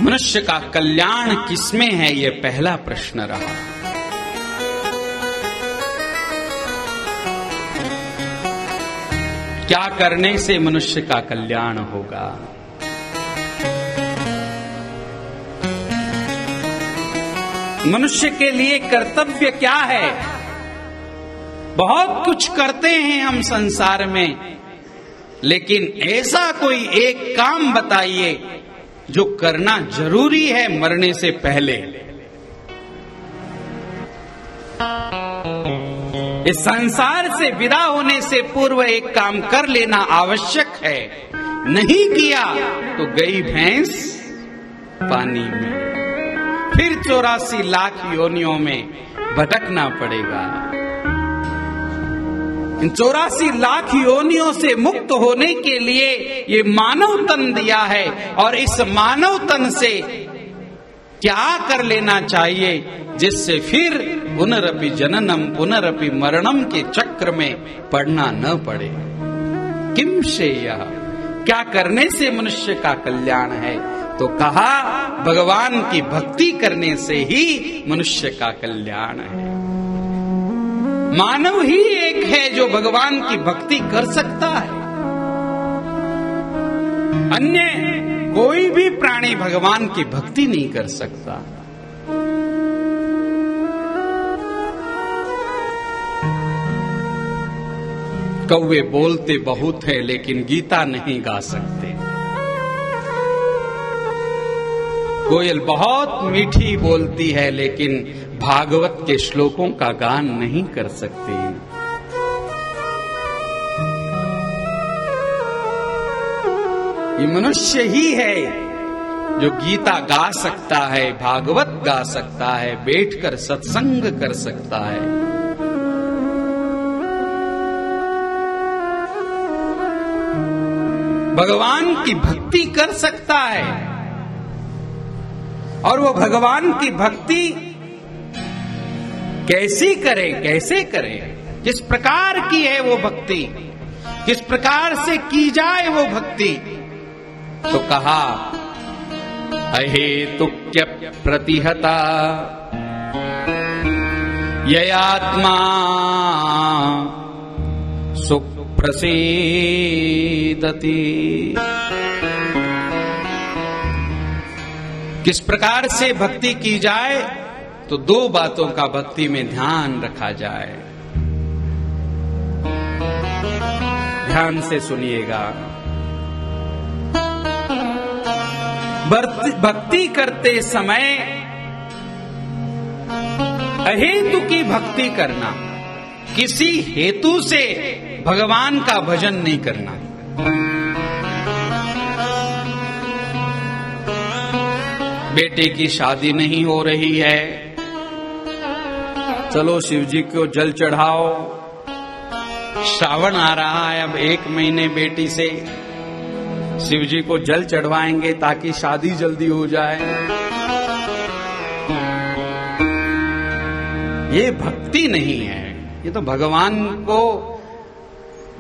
मनुष्य का कल्याण किसमें है, ये पहला प्रश्न रहा। क्या करने से मनुष्य का कल्याण होगा? मनुष्य के लिए कर्तव्य क्या है? बहुत कुछ करते हैं हम संसार में, लेकिन ऐसा कोई एक काम बताइए जो करना जरूरी है मरने से पहले। इस संसार से विदा होने से पूर्व एक काम कर लेना आवश्यक है। नहीं किया तो गई भैंस पानी में, फिर 84 लाख योनियों में भटकना पड़ेगा। इन 84 लाख योनियों से मुक्त होने के लिए ये मानव तन दिया है, और इस मानव तन से क्या कर लेना चाहिए जिससे फिर पुनरपि जननम पुनरपि मरणम के चक्र में पड़ना न पड़े। किम श्रेयः, क्या करने से मनुष्य का कल्याण है? तो कहा भगवान की भक्ति करने से ही मनुष्य का कल्याण है। मानव ही एक है जो भगवान की भक्ति कर सकता है। अन्य कोई भी प्राणी भगवान की भक्ति नहीं कर सकता। कौवे बोलते बहुत है लेकिन गीता नहीं गा सकते। कोयल बहुत मीठी बोलती है लेकिन भागवत के श्लोकों का गान नहीं कर सकती। ये मनुष्य ही है जो गीता गा सकता है, भागवत गा सकता है, बैठकर सत्संग कर सकता है। भगवान की भक्ति कर सकता है, और वो भगवान की भक्ति कैसी करे, कैसे करे, किस प्रकार की है वो भक्ति, किस प्रकार से की जाए वो भक्ति। तो कहा अहेतुक्य प्रतिहता ययात्मा सुप्रसीदति। किस प्रकार से भक्ति की जाए? तो दो बातों का भक्ति में ध्यान रखा जाए। ध्यान से सुनिएगा। भक्ति करते समय अहेतु की भक्ति करना, किसी हेतु से भगवान का भजन नहीं करना। बेटे की शादी नहीं हो रही है, चलो शिव जी को जल चढ़ाओ। श्रावण आ रहा है, अब 1 महीने बेटी से शिव जी को जल चढ़वाएंगे ताकि शादी जल्दी हो जाए। ये भक्ति नहीं है, ये तो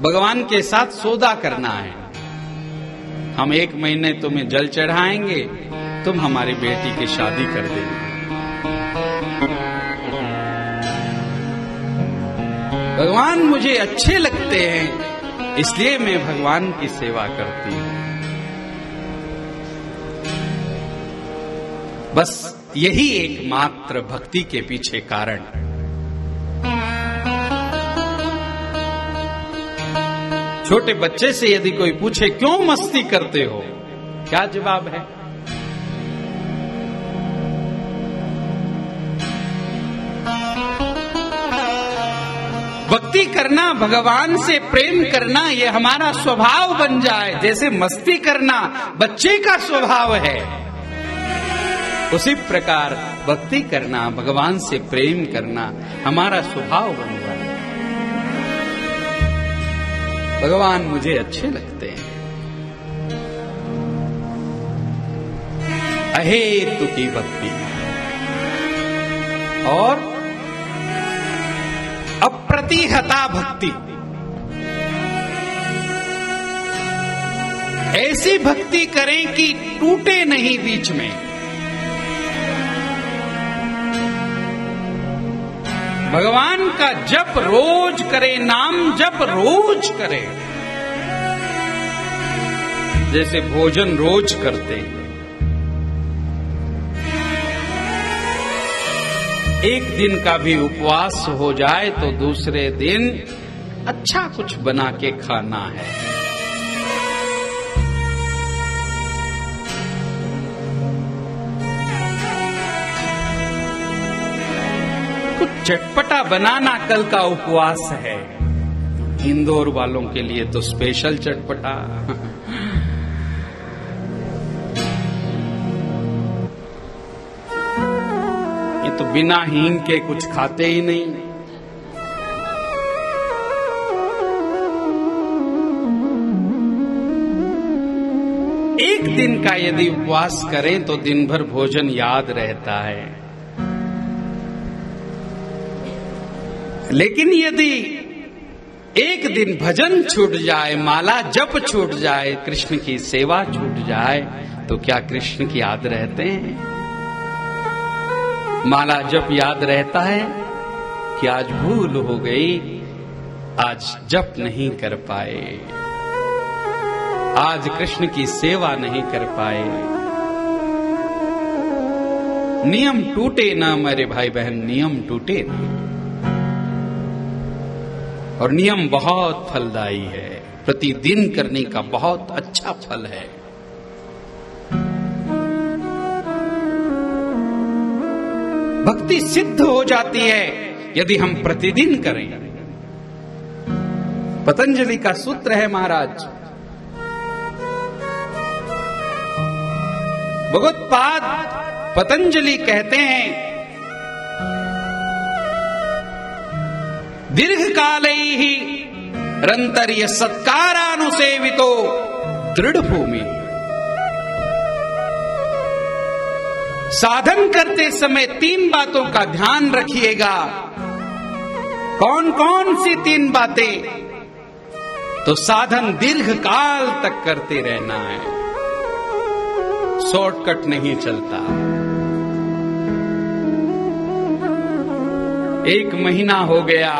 भगवान के साथ सौदा करना है। हम 1 महीने तुम्हें जल चढ़ाएंगे, तुम हमारी बेटी की शादी कर देंगे। भगवान मुझे अच्छे लगते हैं, इसलिए मैं भगवान की सेवा करती हूं। बस यही एकमात्र भक्ति के पीछे कारण। छोटे बच्चे से यदि कोई पूछे क्यों मस्ती करते हो, क्या जवाब है? भक्ति करना, भगवान से प्रेम करना, ये हमारा स्वभाव बन जाए। जैसे मस्ती करना बच्चे का स्वभाव है, उसी प्रकार भक्ति करना, भगवान से प्रेम करना हमारा स्वभाव बन जाए। भगवान मुझे अच्छे लगते हैं। अहेतु की भक्ति और अप्रतिहता भक्ति, ऐसी भक्ति करें कि टूटे नहीं बीच में। भगवान का जप रोज करे, नाम जप रोज करे, जैसे भोजन रोज करते हैं। एक दिन का भी उपवास हो जाए तो दूसरे दिन अच्छा कुछ बना के खाना है। कुछ चटपटा बनाना कल का उपवास है। इंदौर वालों के लिए तो स्पेशल चटपटा। ये तो बिना हींग के कुछ खाते ही नहीं। एक दिन का यदि उपवास करें तो दिन भर भोजन याद रहता है। लेकिन यदि एक दिन भजन छूट जाए, माला जप छूट जाए, कृष्ण की सेवा छूट जाए, तो क्या कृष्ण की याद रहते हैं? माला जप याद रहता है कि आज भूल हो गई, आज जप नहीं कर पाए, आज कृष्ण की सेवा नहीं कर पाए। नियम टूटे ना मेरे भाई बहन, नियम टूटे ना। और नियम बहुत फलदायी है, प्रतिदिन करने का बहुत अच्छा फल है। भक्ति सिद्ध हो जाती है यदि हम प्रतिदिन करें। पतंजलि का सूत्र है महाराज, भगवत्पाद पतंजलि कहते हैं, दीर्घ काले ही रंतर्य सत्कारानुसेवितो दृढ़ भूमि। साधन करते समय 3 बातों का ध्यान रखिएगा। कौन कौन सी 3 बातें? तो साधन दीर्घ काल तक करते रहना है, शॉर्टकट नहीं चलता। 1 महीना हो गया,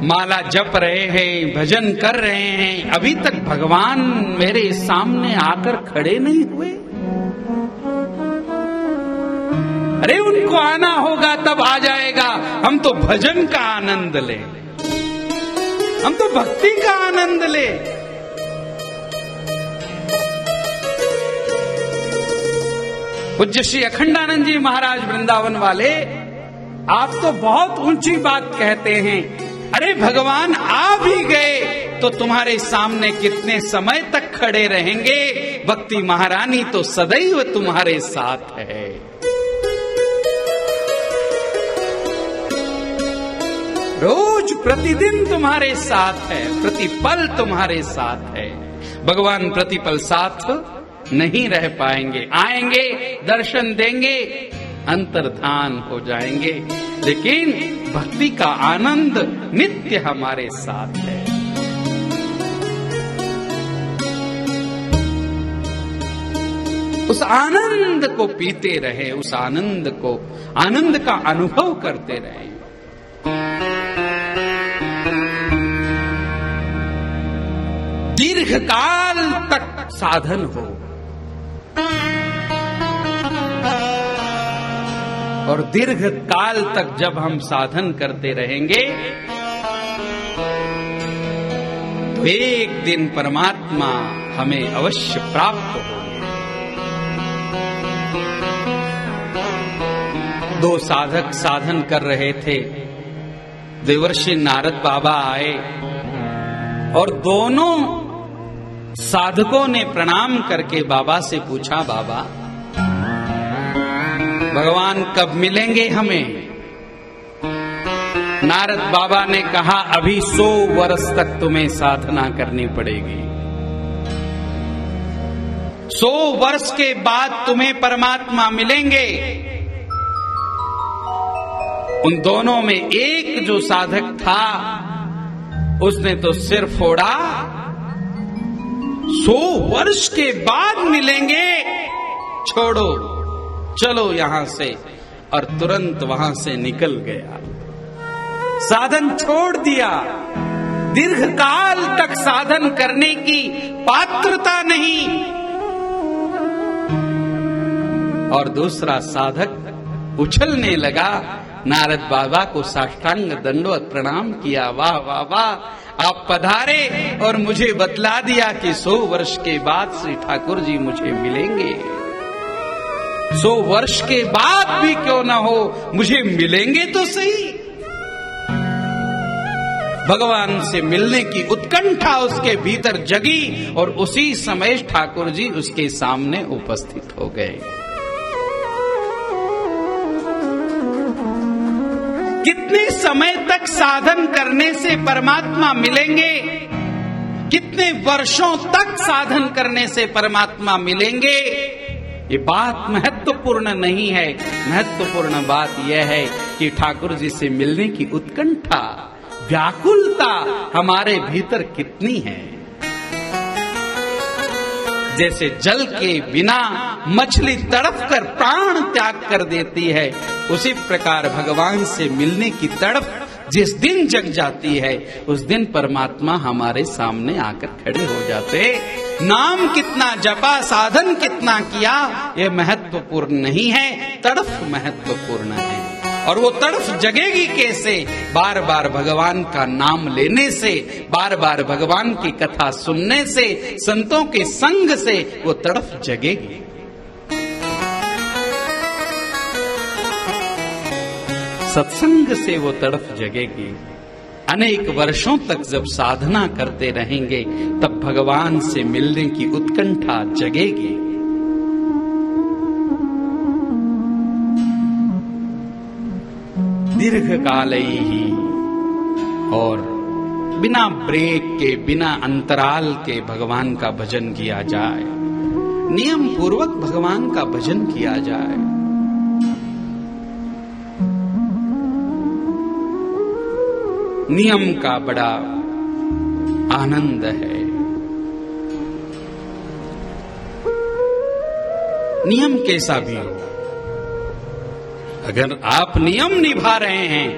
माला जप रहे हैं, भजन कर रहे हैं, अभी तक भगवान मेरे सामने आकर खड़े नहीं हुए। अरे उनको आना होगा तब आ जाएगा। हम तो भजन का आनंद ले, हम तो भक्ति का आनंद ले। पूज्य श्री अखंडानंद जी महाराज वृंदावन वाले, आप तो बहुत ऊंची बात कहते हैं। अरे भगवान आ भी गए तो तुम्हारे सामने कितने समय तक खड़े रहेंगे? भक्ति महारानी तो सदैव तुम्हारे साथ है। रोज प्रतिदिन तुम्हारे साथ है, प्रतिपल तुम्हारे साथ है। भगवान प्रतिपल साथ नहीं रह पाएंगे, आएंगे, दर्शन देंगे, अंतर्धान हो जाएंगे, लेकिन भक्ति का आनंद नित्य हमारे साथ है। उस आनंद को पीते रहे, उस आनंद का अनुभव करते रहे। दीर्घ काल तक साधन हो, और दीर्घ काल तक जब हम साधन करते रहेंगे तो एक दिन परमात्मा हमें अवश्य प्राप्त होंगे। 2 साधक साधन कर रहे थे, देवर्षि नारद बाबा आए और दोनों साधकों ने प्रणाम करके बाबा से पूछा, बाबा भगवान कब मिलेंगे हमें? नारद बाबा ने कहा, अभी 100 वर्ष तक तुम्हें साधना करनी पड़ेगी। 100 वर्ष के बाद तुम्हें परमात्मा मिलेंगे। उन दोनों में एक जो साधक था उसने तो सिर फोड़ा, 100 वर्ष के बाद मिलेंगे, छोड़ो, चलो यहां से। और तुरंत वहां से निकल गया, साधन छोड़ दिया। दीर्घकाल तक साधन करने की पात्रता नहीं। और दूसरा साधक उछलने लगा, नारद बाबा को साष्टांग दंडवत प्रणाम किया। वाह वाह वाह, आप पधारे और मुझे बतला दिया कि 100 वर्ष के बाद श्री ठाकुर जी मुझे मिलेंगे। 100 वर्ष के बाद भी क्यों ना हो, मुझे मिलेंगे तो सही। भगवान से मिलने की उत्कंठा उसके भीतर जगी और उसी समय ठाकुर जी उसके सामने उपस्थित हो गए। कितने समय तक साधन करने से परमात्मा मिलेंगे, कितने वर्षों तक साधन करने से परमात्मा मिलेंगे, ये बात महत्वपूर्ण नहीं है। महत्वपूर्ण बात यह है कि ठाकुर जी से मिलने की उत्कंठा, व्याकुलता हमारे भीतर कितनी है। जैसे जल के बिना मछली तड़प कर प्राण त्याग कर देती है, उसी प्रकार भगवान से मिलने की तड़प जिस दिन जग जाती है, उस दिन परमात्मा हमारे सामने आकर खड़े हो जाते। नाम कितना जपा, साधन कितना किया, ये महत्वपूर्ण नहीं है, तड़प महत्वपूर्ण है। और वो तड़फ जगेगी कैसे? बार बार भगवान का नाम लेने से, बार बार भगवान की कथा सुनने से, संतों के संग से वो तड़फ जगेगी। सत्संग से वो तड़फ जगेगी। अनेक वर्षों तक जब साधना करते रहेंगे, तब भगवान से मिलने की उत्कंठा जगेगी। दीर्घकालयी और बिना ब्रेक के, बिना अंतराल के भगवान का भजन किया जाए, नियम पूर्वक भगवान का भजन किया जाए। नियम का बड़ा आनंद है। नियम कैसा भी हो, अगर आप नियम निभा रहे हैं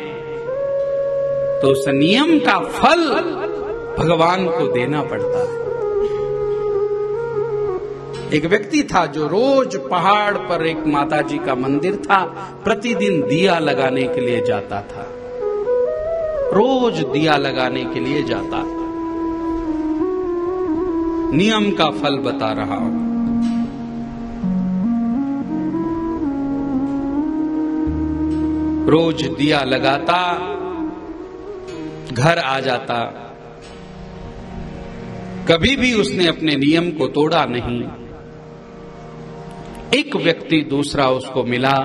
तो उस नियम का फल भगवान को देना पड़ता है। एक व्यक्ति था जो रोज पहाड़ पर, एक माताजी का मंदिर था, प्रतिदिन दिया लगाने के लिए जाता था। रोज दिया लगाने के लिए जाता। नियम का फल बता रहा हूं। रोज दिया लगाता, घर आ जाता, कभी भी उसने अपने नियम को तोड़ा नहीं। एक व्यक्ति दूसरा उसको मिला,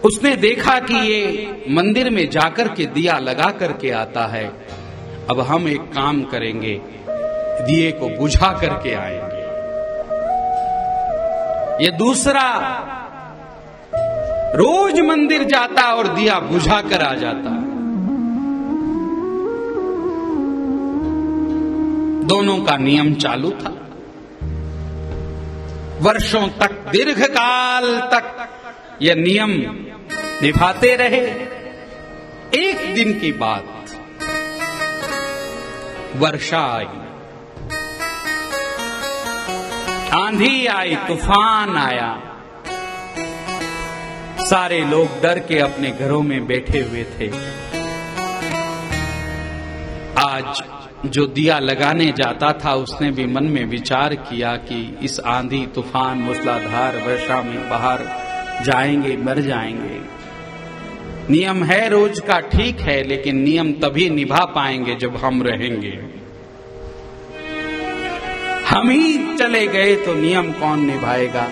उसने देखा कि ये मंदिर में जाकर के दिया लगा करके आता है, अब हम एक काम करेंगे, दिए को बुझा करके आएंगे। ये दूसरा रोज मंदिर जाता और दिया बुझा कर आ जाता। दोनों का नियम चालू था। वर्षों तक, दीर्घकाल तक यह नियम निभाते रहे। एक दिन की बात, वर्षा आई, आंधी आई, तूफान आया। सारे लोग डर के अपने घरों में बैठे हुए थे। आज जो दिया लगाने जाता था, उसने भी मन में विचार किया कि इस आंधी, तूफान, मूसलाधार वर्षा में बाहर जाएंगे, मर जाएंगे। नियम है रोज का, ठीक है, लेकिन नियम तभी निभा पाएंगे जब हम रहेंगे। हम ही चले गए तो नियम कौन निभाएगा?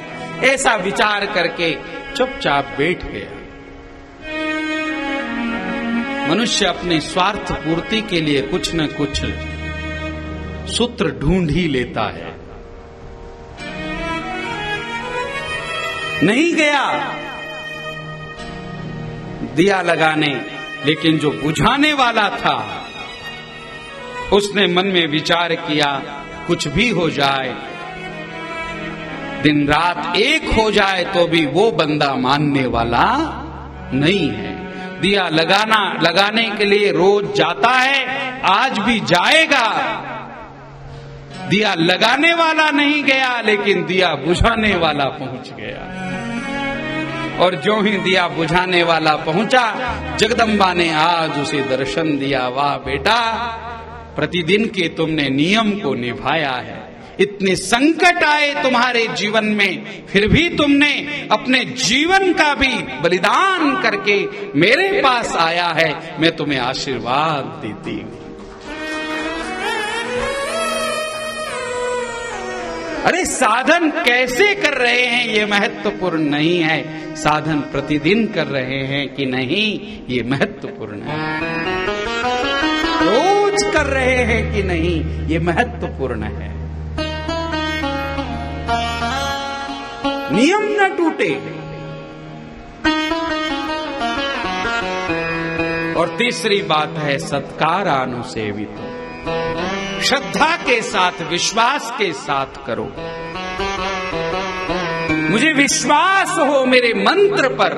ऐसा विचार करके चुपचाप बैठ गया। मनुष्य अपने स्वार्थ पूर्ति के लिए कुछ न कुछ सूत्र ढूंढ ही लेता है। नहीं गया दिया लगाने, लेकिन जो बुझाने वाला था उसने मन में विचार किया, कुछ भी हो जाए दिन रात एक हो जाए तो भी वो बंदा मानने वाला नहीं है। दिया लगाने के लिए रोज जाता है, आज भी जाएगा। दिया लगाने वाला नहीं गया, लेकिन दिया बुझाने वाला पहुंच गया। और जो ही दिया बुझाने वाला पहुंचा, जगदम्बा ने आज उसे दर्शन दिया। वाह बेटा, प्रतिदिन के तुमने नियम को निभाया है। इतने संकट आए तुम्हारे जीवन में, फिर भी तुमने अपने जीवन का भी बलिदान करके मेरे पास आया है। मैं तुम्हें आशीर्वाद देती हूं। अरे साधन कैसे कर रहे हैं ये महत्वपूर्ण नहीं है, साधन प्रतिदिन कर रहे हैं कि नहीं ये महत्वपूर्ण है। रोज कर रहे हैं कि नहीं ये महत्वपूर्ण है। नियम न टूटे। और तीसरी बात है सत्कारानुसेवितो, श्रद्धा के साथ, विश्वास के साथ करो। मुझे विश्वास हो मेरे मंत्र पर,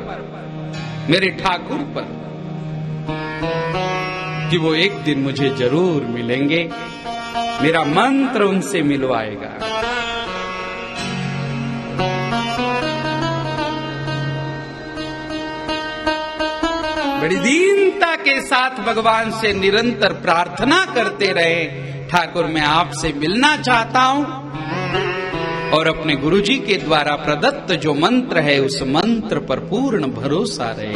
मेरे ठाकुर पर, कि वो एक दिन मुझे जरूर मिलेंगे। मेरा मंत्र उनसे मिलवाएगा। बड़ी दीनता के साथ भगवान से निरंतर प्रार्थना करते रहे, ठाकुर मैं आपसे मिलना चाहता हूं। और अपने गुरुजी के द्वारा प्रदत्त जो मंत्र है उस मंत्र पर पूर्ण भरोसा रहे।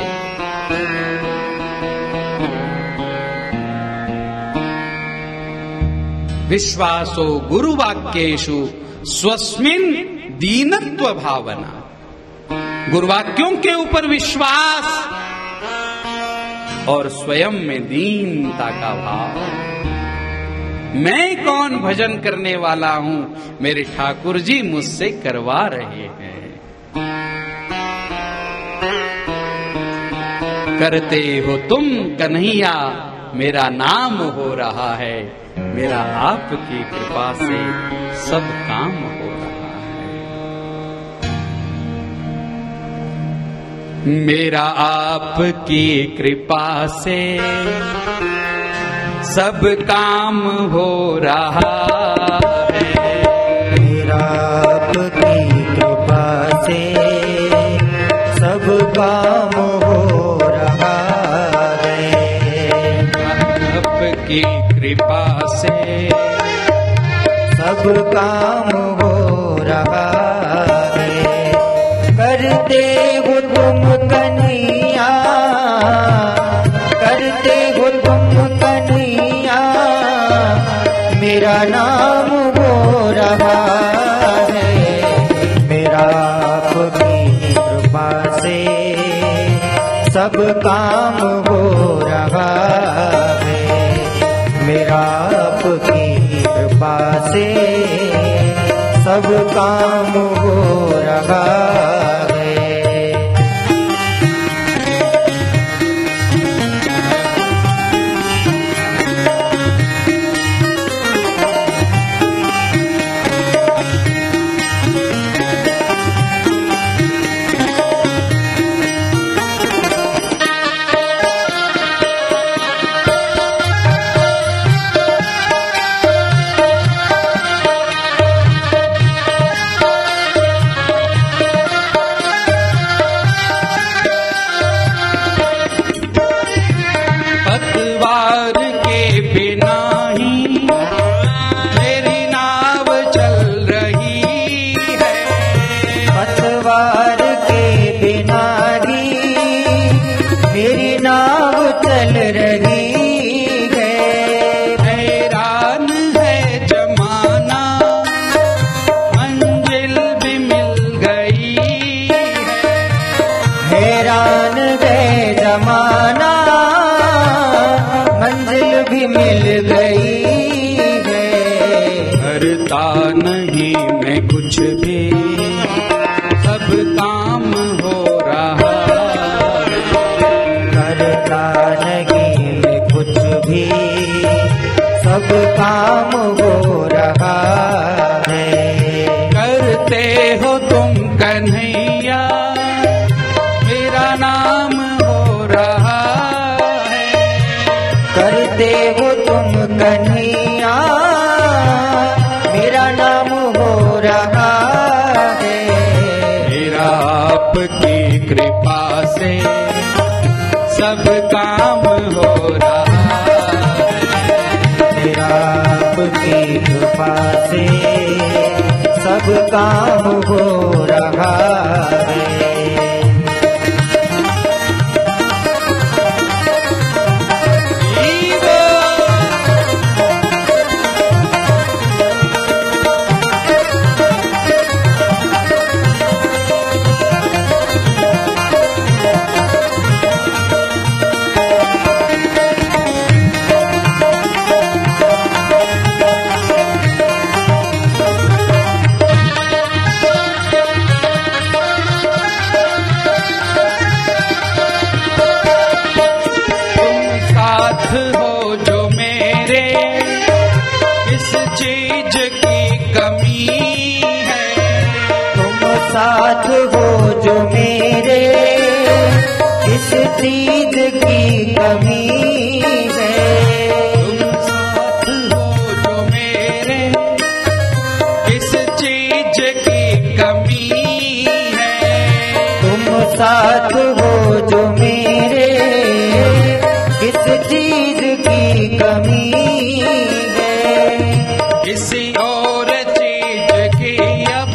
विश्वासो गुरुवाक्येषु स्वस्मिन् दीनत्व भावना। गुरुवाक्यों के ऊपर विश्वास और स्वयं में दीनता का भाव। मैं कौन भजन करने वाला हूं, मेरे ठाकुर जी मुझसे करवा रहे हैं। करते हो तुम कन्हैया, मेरा नाम हो रहा है। मेरा आपकी कृपा से सब काम हो रहा है। मेरा आपकी कृपा से सब काम हो रहा है। मेरा आपकी कृपा से सब काम हो रहा है। आपकी कृपा से सब काम हो रहा है। करते हो तुम कन्हैया, करते हो तुम कन्हैया, मेरा नाम हो रहा है। मेरा आपकी कृपा से सब काम हो रहा है। मेरा आपकी कृपा से सब काम हो रहा है। नहीं मैं कुछ भी, सब काम हो रहा है। करता नहीं मैं कुछ भी, सब काम हो रहा है। करते हो तुम कन्हैया, मेरा नाम हो रहा है। करते हो तुम कन्हैया, मेरा नाम हो रहा है। मेरा आपकी कृपा से सब काम हो रहा है। मेरा आपकी कृपा से सब काम हो रहा है। हो जो मेरे, किस चीज की कमी है। तुम साथ हो जो मेरे, किस चीज की कमी है। तुम साथ हो जो मेरे, किस चीज की कमी है। तुम साथ हो जो मेरे, किस चीज की कमी है। किसी और चीज की अब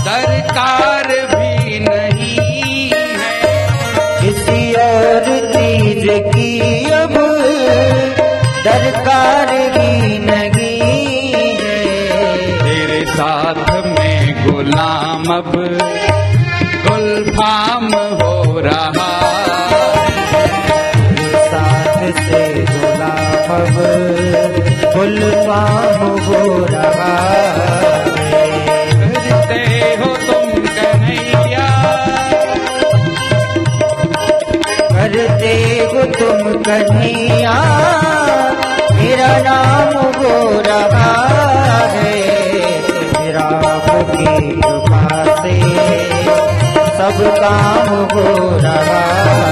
दरकार भी नहीं है। किसी और चीज की अब दरकार भी नहीं है। तेरे साथ में गुलाम अब गुलफाम हो रहा से गुलाब अब गुलफाम हो रहा है। करते हो तुम कन्हैया, करते हो तुम कन्हैया, मेरा नाम हो रहा है। मेरा आपकी कृपा से सब काम हो रहा है।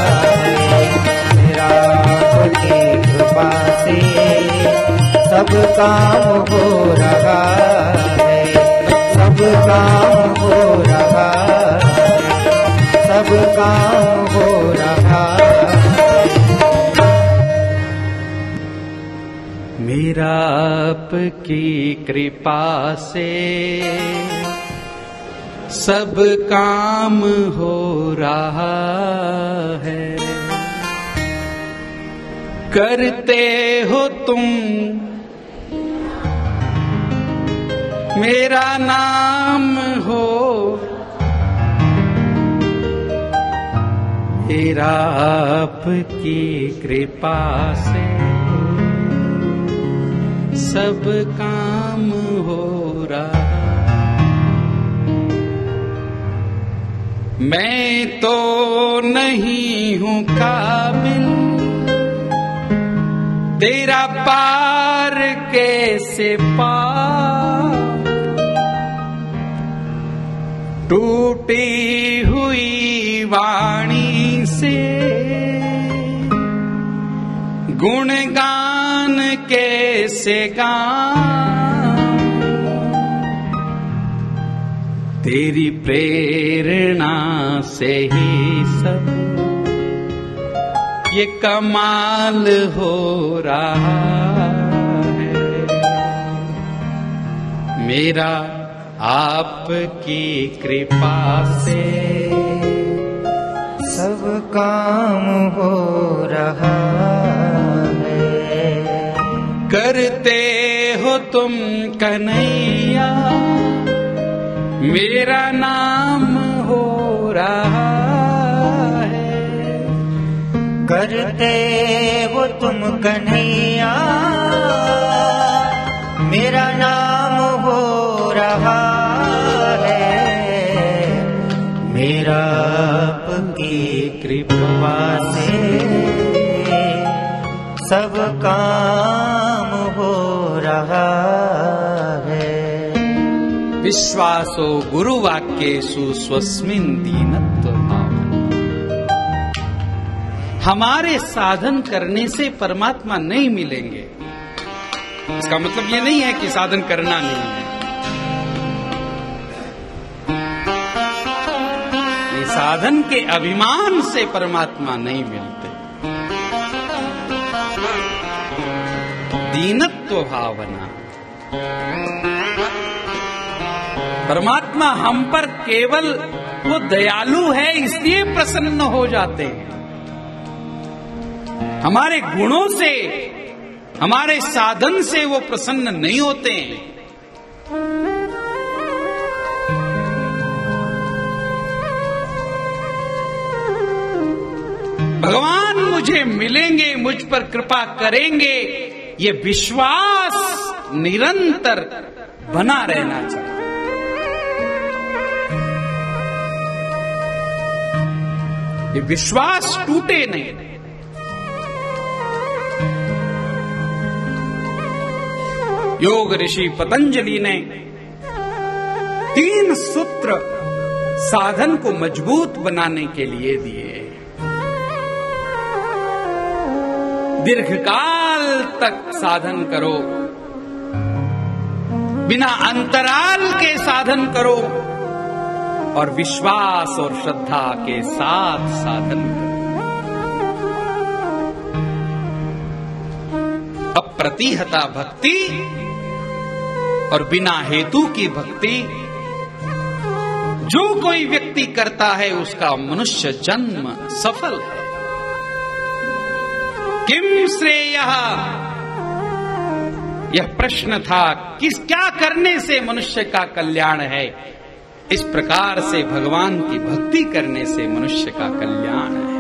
की कृपा से सब काम हो रहा है। सब काम हो रहा है। सब काम हो रहा है। मेरा आपकी कृपा से सब काम हो रहा है। करते हो तुम, मेरा नाम हो, मेरा आपकी कृपा से सब काम हो रहा। मैं तो नहीं हूँ काबिल, तेरा पार कैसे पार। टूटी हुई वाणी से गुणगान कैसे गाऊं। तेरी प्रेरणा से ही सब ये कमाल हो रहा है। मेरा आपकी कृपा से सब काम हो रहा है। करते हो तुम कन्हैया, मेरा नाम हो रहा है। करते हो तुम कन्हैया, मेरा नाम हो रहा है। मेरा आपकी कृपा से सब काम हो रहा है। विश्वासो गुरुवाक्येषु स्वस्मिन् दीनत्व भावः। हमारे साधन करने से परमात्मा नहीं मिलेंगे। इसका मतलब ये नहीं है कि साधन करना नहीं है। साधन के अभिमान से परमात्मा नहीं मिलते। दीनत्व भावना, परमात्मा हम पर केवल वो दयालु है इसलिए प्रसन्न हो जाते हैं। हमारे गुणों से, हमारे साधन से वो प्रसन्न नहीं होते हैं। भगवान मुझे मिलेंगे, मुझ पर कृपा करेंगे, ये विश्वास निरंतर बना रहना चाहिए। ये विश्वास टूटे नहीं। योग ऋषि पतंजलि ने 3 सूत्र साधन को मजबूत बनाने के लिए दिए। दीर्घकाल तक साधन करो, बिना अंतराल के साधन करो, और विश्वास और श्रद्धा के साथ साधन करो। अप्रतिहता भक्ति और बिना हेतु की भक्ति जो कोई व्यक्ति करता है उसका मनुष्य जन्म सफल है। किम श्रेयः, यह प्रश्न था, क्या करने से मनुष्य का कल्याण है? इस प्रकार से भगवान की भक्ति करने से मनुष्य का कल्याण है।